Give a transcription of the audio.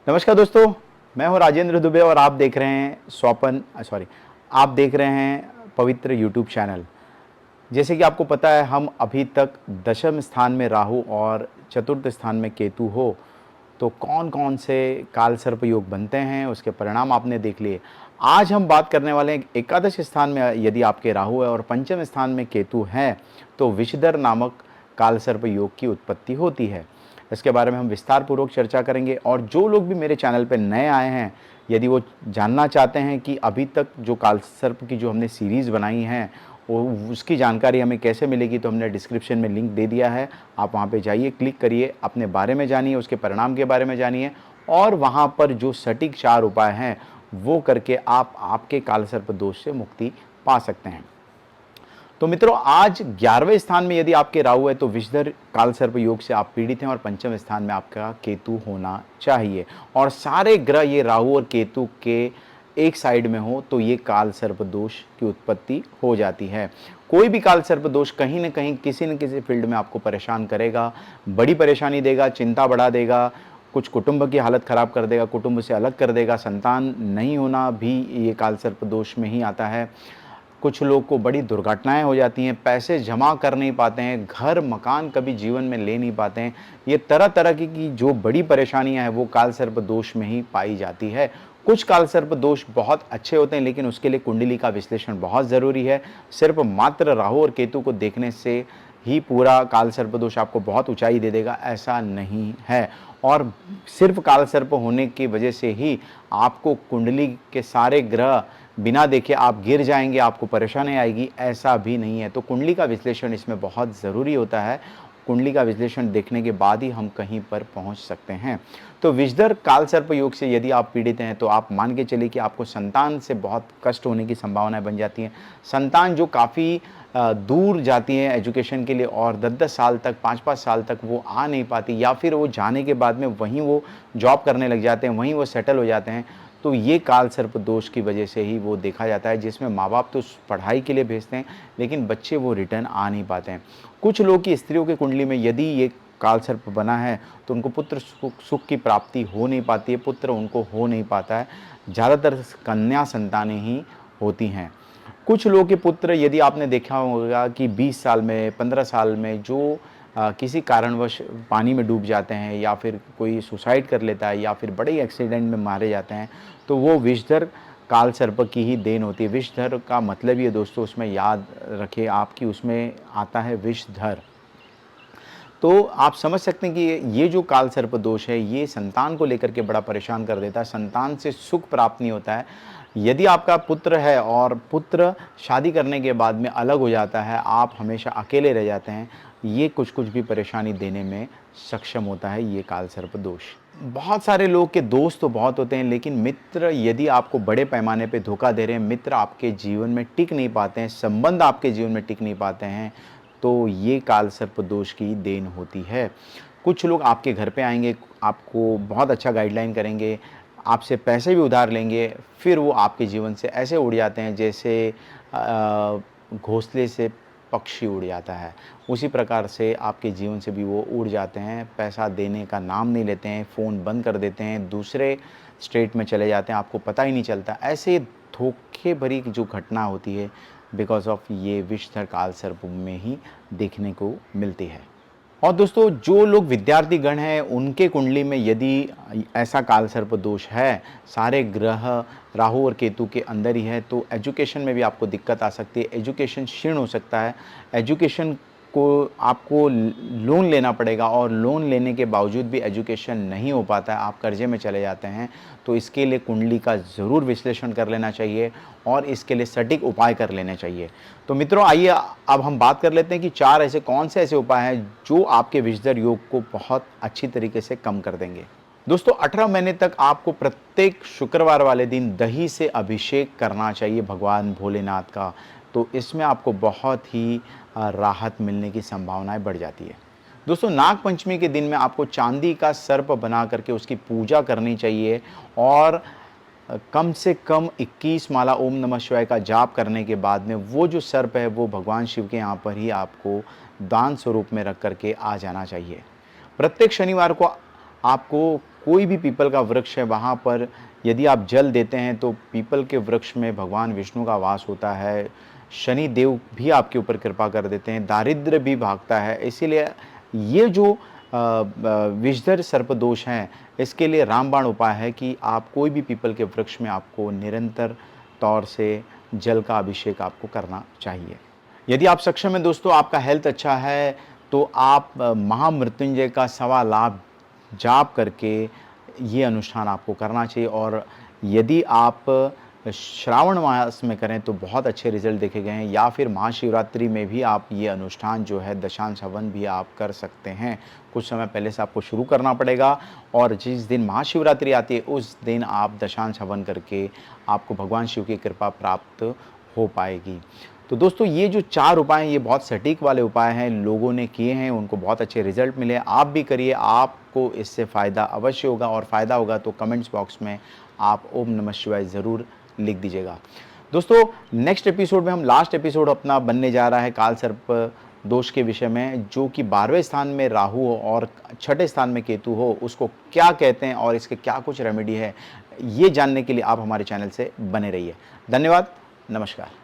नमस्कार दोस्तों, मैं हूं राजेंद्र दुबे और आप देख रहे हैं आप देख रहे हैं पवित्र यूट्यूब चैनल। जैसे कि आपको पता है, हम अभी तक दशम स्थान में राहु और चतुर्थ स्थान में केतु हो, तो कौन कौन से काल सर्प योग बनते हैं उसके परिणाम आपने देख लिए। आज हम बात करने वाले हैं एकादश स्थान में यदि आपके राहु है और पंचम स्थान में केतु है तो विषधर नामक काल सर्प योग की उत्पत्ति होती है। इसके बारे में हम विस्तार पूर्वक चर्चा करेंगे। और जो लोग भी मेरे चैनल पर नए आए हैं, यदि वो जानना चाहते हैं कि अभी तक जो काल सर्प की जो हमने सीरीज़ बनाई हैं वो उसकी जानकारी हमें कैसे मिलेगी, तो हमने डिस्क्रिप्शन में लिंक दे दिया है। आप वहाँ पे जाइए, क्लिक करिए, अपने बारे में जानिए, उसके परिणाम के बारे में जानिए और वहाँ पर जो सटीक 4 उपाय हैं वो करके आप आपके काल सर्प दोष से मुक्ति पा सकते हैं। तो मित्रों, आज 11वें स्थान में यदि आपके राहु है तो विषधर काल सर्प योग से आप पीड़ित हैं और पंचम स्थान में आपका केतु होना चाहिए। और सारे ग्रह ये राहु और केतु के एक साइड में हो तो ये काल सर्प दोष की उत्पत्ति हो जाती है। कोई भी काल सर्प दोष कहीं ना कहीं किसी न किसी फील्ड में आपको परेशान करेगा, बड़ी परेशानी देगा, चिंता बढ़ा देगा, कुछ कुटुंब की हालत खराब कर देगा, कुटुंब से अलग कर देगा। संतान नहीं होना भी ये काल सर्प दोष में ही आता है। कुछ लोग को बड़ी दुर्घटनाएं हो जाती हैं, पैसे जमा कर नहीं पाते हैं, घर मकान कभी जीवन में ले नहीं पाते हैं। ये तरह तरह की जो बड़ी परेशानियां हैं वो काल सर्प दोष में ही पाई जाती है। कुछ काल सर्प दोष बहुत अच्छे होते हैं, लेकिन उसके लिए कुंडली का विश्लेषण बहुत ज़रूरी है। सिर्फ मात्र राहु और केतु को देखने से ही पूरा काल सर्प दोष आपको बहुत ऊंचाई दे देगा, ऐसा नहीं है। और सिर्फ काल सर्प होने की वजह से ही आपको कुंडली के सारे ग्रह बिना देखे आप गिर जाएंगे, आपको परेशानी आएगी, ऐसा भी नहीं है। तो कुंडली का विश्लेषण इसमें बहुत ज़रूरी होता है। कुंडली का विश्लेषण देखने के बाद ही हम कहीं पर पहुंच सकते हैं। तो विषधर काल सर्प योग से यदि आप पीड़ित हैं तो आप मान के चलिए कि आपको संतान से बहुत कष्ट होने की संभावनाएं बन जाती हैं। संतान जो काफ़ी दूर जाती हैं एजुकेशन के लिए और 10-10 साल तक, 5-5 साल तक वो आ नहीं पाती, या फिर वो जाने के बाद में वहीं वो जॉब करने लग जाते हैं, वहीं वो सेटल हो जाते हैं। तो ये काल सर्प दोष की वजह से ही वो देखा जाता है, जिसमें माँ बाप तो पढ़ाई के लिए भेजते हैं लेकिन बच्चे वो रिटर्न आ नहीं पाते हैं। कुछ लोग की स्त्रियों की कुंडली में यदि ये काल सर्प बना है तो उनको पुत्र सुख की प्राप्ति हो नहीं पाती है, पुत्र उनको हो नहीं पाता है। ज़्यादातर कन्या संतानें ही होती हैं। कुछ लोग के पुत्र यदि आपने देखा होगा कि 20 साल में, 15 साल में जो किसी कारणवश पानी में डूब जाते हैं या फिर कोई सुसाइड कर लेता है या फिर बड़े एक्सीडेंट में मारे जाते हैं, तो वो विषधर काल सर्प की ही देन होती है। विषधर का मतलब ये दोस्तों उसमें याद रखें आपकी, उसमें आता है विषधर। तो आप समझ सकते हैं कि ये जो काल सर्प दोष है ये संतान को लेकर के बड़ा परेशान कर देता है, संतान से सुख प्राप्त नहीं होता है। यदि आपका पुत्र है और पुत्र शादी करने के बाद में अलग हो जाता है, आप हमेशा अकेले रह जाते हैं, ये कुछ कुछ भी परेशानी देने में सक्षम होता है ये काल सर्प दोष। बहुत सारे लोग के दोस्त तो बहुत होते हैं, लेकिन मित्र यदि आपको बड़े पैमाने पे धोखा दे रहे हैं, मित्र आपके जीवन में टिक नहीं पाते हैं, संबंध आपके जीवन में टिक नहीं पाते हैं, तो ये काल सर्प दोष की देन होती है। कुछ लोग आपके घर पे आएंगे, आपको बहुत अच्छा गाइडलाइन करेंगे, आपसे पैसे भी उधार लेंगे, फिर वो आपके जीवन से ऐसे उड़ जाते हैं जैसे घोंसले से पक्षी उड़ जाता है। उसी प्रकार से आपके जीवन से भी वो उड़ जाते हैं, पैसा देने का नाम नहीं लेते हैं, फ़ोन बंद कर देते हैं, दूसरे स्टेट में चले जाते हैं, आपको पता ही नहीं चलता। ऐसे धोखे भरी जो घटना होती है बिकॉज़ ऑफ ये विषधर काल सर्प में ही देखने को मिलती है। और दोस्तों, जो लोग विद्यार्थी गण हैं उनके कुंडली में यदि ऐसा काल सर्प दोष है, सारे ग्रह राहु और केतु के अंदर ही है, तो एजुकेशन में भी आपको दिक्कत आ सकती है, एजुकेशन क्षीण हो सकता है। एजुकेशन को आपको लोन लेना पड़ेगा और लोन लेने के बावजूद भी एजुकेशन नहीं हो पाता है, आप कर्जे में चले जाते हैं। तो इसके लिए कुंडली का ज़रूर विश्लेषण कर लेना चाहिए और इसके लिए सटीक उपाय कर लेने चाहिए। तो मित्रों, आइए अब हम बात कर लेते हैं कि 4 ऐसे कौन से ऐसे उपाय हैं जो आपके विषधर योग को बहुत अच्छी तरीके से कम कर देंगे। दोस्तों, 18 महीने तक आपको प्रत्येक शुक्रवार वाले दिन दही से अभिषेक करना चाहिए भगवान भोलेनाथ का। तो इसमें आपको बहुत ही राहत मिलने की संभावनाएं बढ़ जाती है। दोस्तों, नाग पंचमी के दिन में आपको चांदी का सर्प बना करके उसकी पूजा करनी चाहिए और कम से कम 21 माला ओम नमः शिवाय का जाप करने के बाद में वो जो सर्प है वो भगवान शिव के यहाँ पर ही आपको दान स्वरूप में रख करके आ जाना चाहिए। प्रत्येक शनिवार को आपको कोई भी पीपल का वृक्ष है वहाँ पर यदि आप जल देते हैं तो पीपल के वृक्ष में भगवान विष्णु का वास होता है, शनि देव भी आपके ऊपर कृपा कर देते हैं, दारिद्र्य भी भागता है। इसीलिए ये जो विषधर सर्प दोष हैं, इसके लिए रामबाण उपाय है कि आप कोई भी पीपल के वृक्ष में आपको निरंतर तौर से जल का अभिषेक आपको करना चाहिए। यदि आप सक्षम हैं दोस्तों, आपका हेल्थ अच्छा है, तो आप महामृत्युंजय का 1.25 लाख जाप करके ये अनुष्ठान आपको करना चाहिए। और यदि आप श्रावण मास में करें तो बहुत अच्छे रिजल्ट देखे गए हैं, या फिर महाशिवरात्रि में भी आप ये अनुष्ठान जो है दशांश हवन भी आप कर सकते हैं। कुछ समय पहले से आपको शुरू करना पड़ेगा और जिस दिन महाशिवरात्रि आती है उस दिन आप दशांश हवन करके आपको भगवान शिव की कृपा प्राप्त हो पाएगी। तो दोस्तों ये जो 4 उपाय हैं ये बहुत सटीक वाले उपाय हैं, लोगों ने किए हैं, उनको बहुत अच्छे रिजल्ट मिले। आप भी करिए, आपको इससे फ़ायदा अवश्य होगा, और फ़ायदा होगा तो कमेंट्स बॉक्स में आप ओम नमः शिवाय ज़रूर लिख दीजिएगा। दोस्तों नेक्स्ट एपिसोड में हम लास्ट एपिसोड अपना बनने जा रहा है काल सर्प दोष के विषय में, जो कि 12वें स्थान में राहु हो और 6ठे स्थान में केतु हो, उसको क्या कहते हैं और इसके क्या कुछ रेमेडी है, ये जानने के लिए आप हमारे चैनल से बने रहिए। धन्यवाद, नमस्कार।